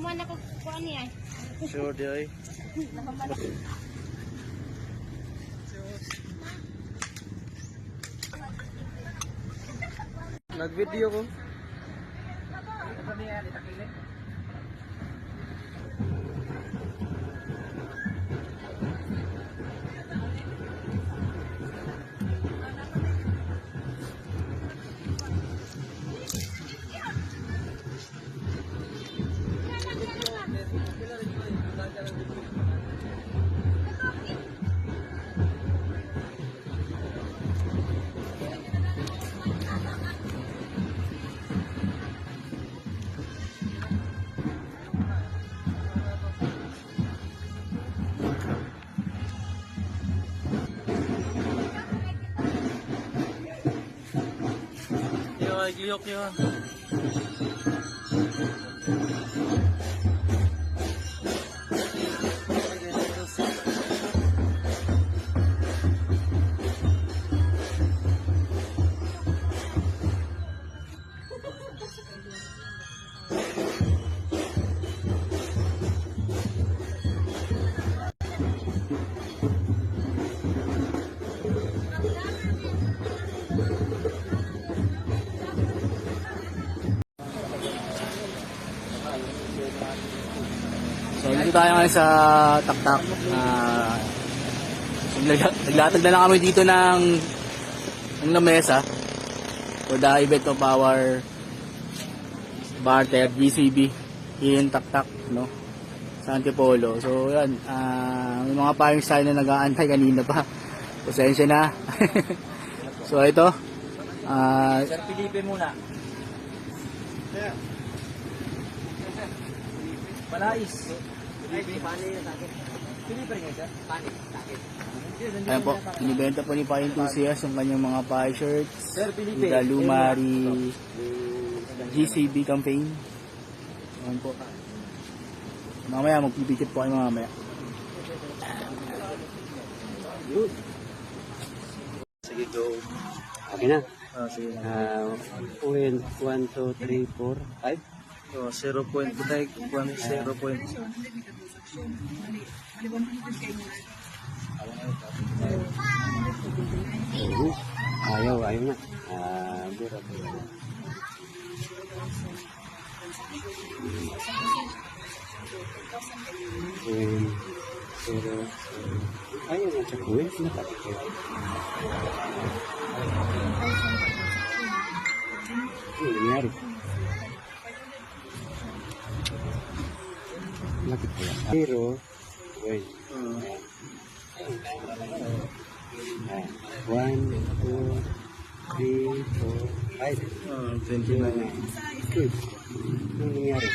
man ako kuan niya. Sure di ay. Nag-video ko. Naglihok yun. So dito tayo ngayon sa Taktak. Naglatag na lang kami dito ng lamesa for the event of our barter GCB in Taktak, no, sa Antipolo. So yan, may mga parents tayo na nag-aantay kanina pa. Pasensya na. So ito, Sir Felipe muna. Balais. ayan po, inibenta po ni Pa Enthusiast yung kanyang mga pie shirts, Sir Felipe. the Lumari GCB campaign. Ayan po. Mamaya magpipikit po kayo mamaya. Sige, go. Okay na. Sige. 1, 2, 3, 4, 5. 0 point po tayo, 0 point. Ayaw na. Bura. Ayaw na sa kuwin. Ano nangyari? Lakit ko lang. Pero, wait. 1, 2, 3, 4, 5. 29. Good. Ano nangyari?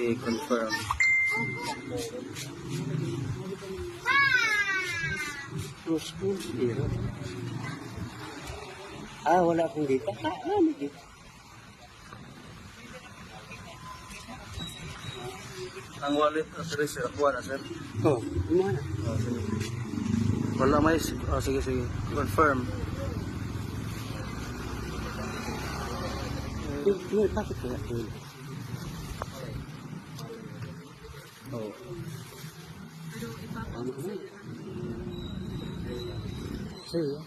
I-confirm. School zero. Wala akong data. Ano dito? Ang wallet, sir, akuha na, sir. Kumana. Sige. Wala may, sige. Confirm. Bakit kaya? Ano ba? Sige.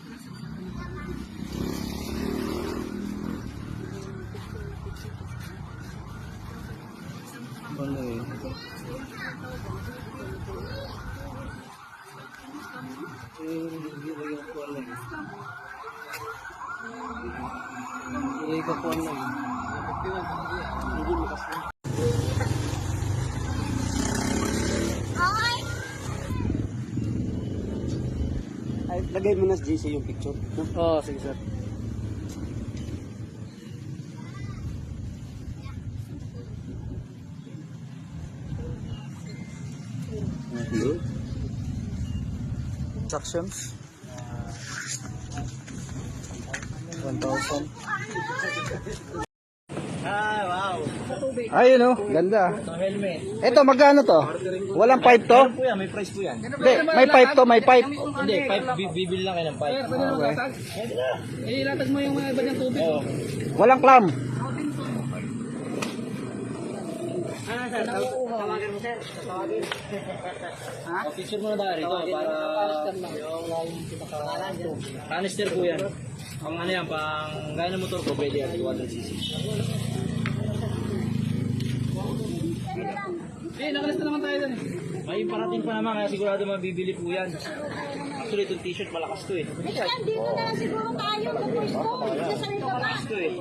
Ano eh? Hindi ko po lang. Hindi mo kasi. Ay, lagay mo na sa GC yung picture. Oo, sige sir. Hello? Instructions. 1,000. Ah, wow. Ayun oh, ganda. Ito, helmet. Ito, magkano to? Walang pipe to? Ano po yan? May price po yan. Hindi, may pipe to, may pipe. Hindi, pipe, bibili lang kayo ng pipe. Okay. Ilatag mo yung mga iba niyang tubig. Oo. Walang clam. O, picture muna tayo rito para yung canister po yan. Pang ano yan, pang gaya ng motor ko, pwede yan, 200cc. Nakalista naman tayo dun. May parating pa naman, kaya sigurado mabibili po yan. Actually, itong t-shirt malakas to eh. Dito na lang siguro tayo. Malakas to eh.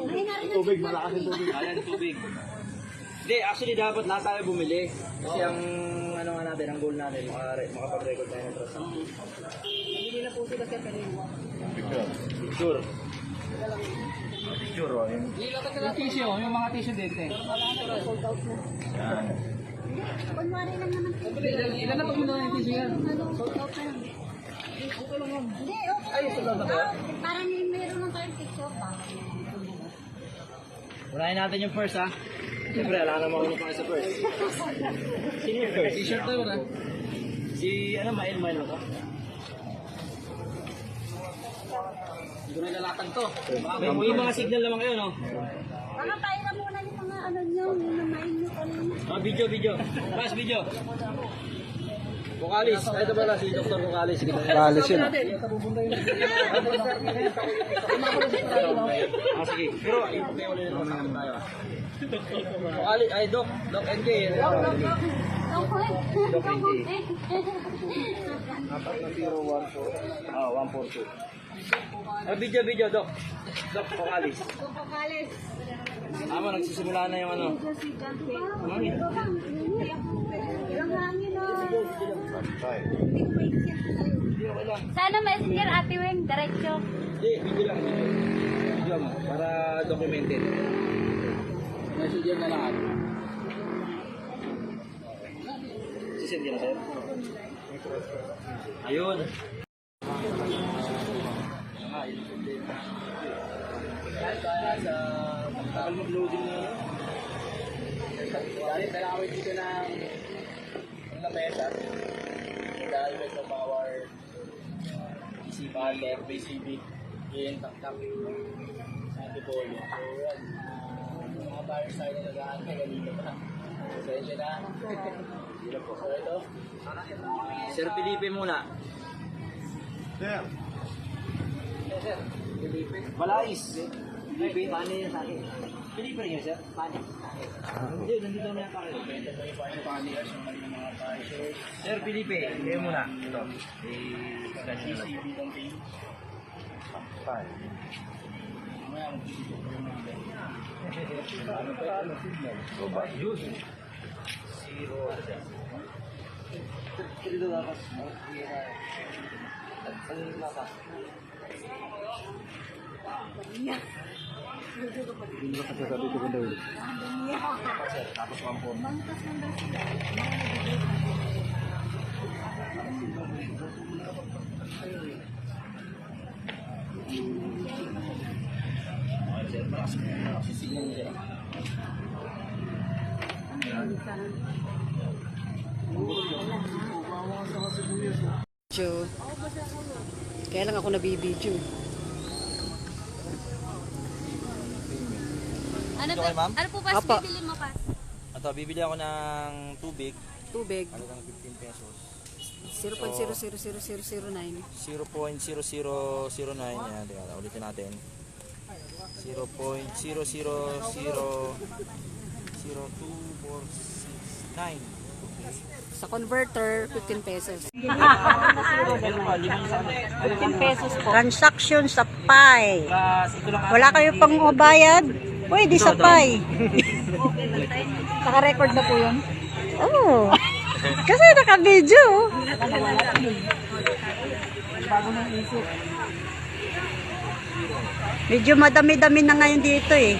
Tubig, malakas yung tubig. Ayan, tubig. Hindi, actually dapat lahat tayo bumili. Kasi ang ano nga natin, ang goal natin, makapag-record tayo ng trust. Bumili na po sila sa kanina. Picture. Picture, oh. Ilatag na tissue, yung mga tissue dito. Yan. Kunwari lang naman. Ilatag mo na yung tissue yan. Sold out na lang. Hindi, okay. Parang meron lang tayong picture ba? Unahin natin yung first, ha? Siyempre, wala na maunong pa sa first. Sino yung first? T-shirt tayo na. Si, ano, Mail mo to? Hindi ko na ilatag to. May mga signal naman kayo, no? Baka tayo na muna yung mga ano nyo, yung namain nyo kanina. Video. Last video. Vocalis. Ay, ito pala si Dr. Vocalis. Sige, Kalis yun. sige. Pero, i-pay ulit na naman tayo. Vocalis. Ay, Doc NK. Don't point. Apat na 014. Ah, 142. Video, Doc. Doc Vocalis. Kumpakalis. Tama, nagsisimula na yung ano. Hangin. Ilang hangin na. Hindi, okay lang. Sana messenger Ate Weng, diretso. Hindi, video lang. Video mo, para documented. Messenger na lang. Sisend yun sa'yo. Ayun. Tagal mag-loading na yun. Dahil kailangan dito ng lamesa. Dahil ito power PC Baller, PCB, yung tak-tak. Santo Polo. So yan. Yung mga buyers tayo na nag-aantay kanina pa. Pasensya na. So ito. Sir Felipe muna. Sir, Felipe. Balais. Felipe, paano yun sa akin? Felipe rin yun, sir? Paano? Hindi, nandito na yung pakin. Benta ko yung paniers, yung mga buyers. Sir Felipe, kayo muna. Ito. PCB ng team. Mamaya mag-isip ko yung mga ano pa yung signal? So, ba? Yun. Zero. Dito lakas. Ano yung lakas? Hindi ba kasasabi ko daw? Tapos 140. Video. Kaya lang ako nabibidyo. Ano Okay, ma'am? Ano po ba Apa. bibili mo pa? Ito, bibili ako ng tubig. Tubig. Halagang 15 pesos. 0.000009. 0.0009. Yan, tingnan. Ulitin natin. 0.000249. Sa converter, 15 pesos. 15 pesos po. Transaction sa Pi. Wala kayo pang bayad? Pwede sa Pi. Naka-record na po yun. Oo. Kasi naka-video. Medyo madami-dami na ngayon dito eh.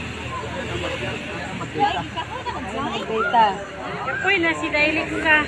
Data. Uy, nasi dialect ka.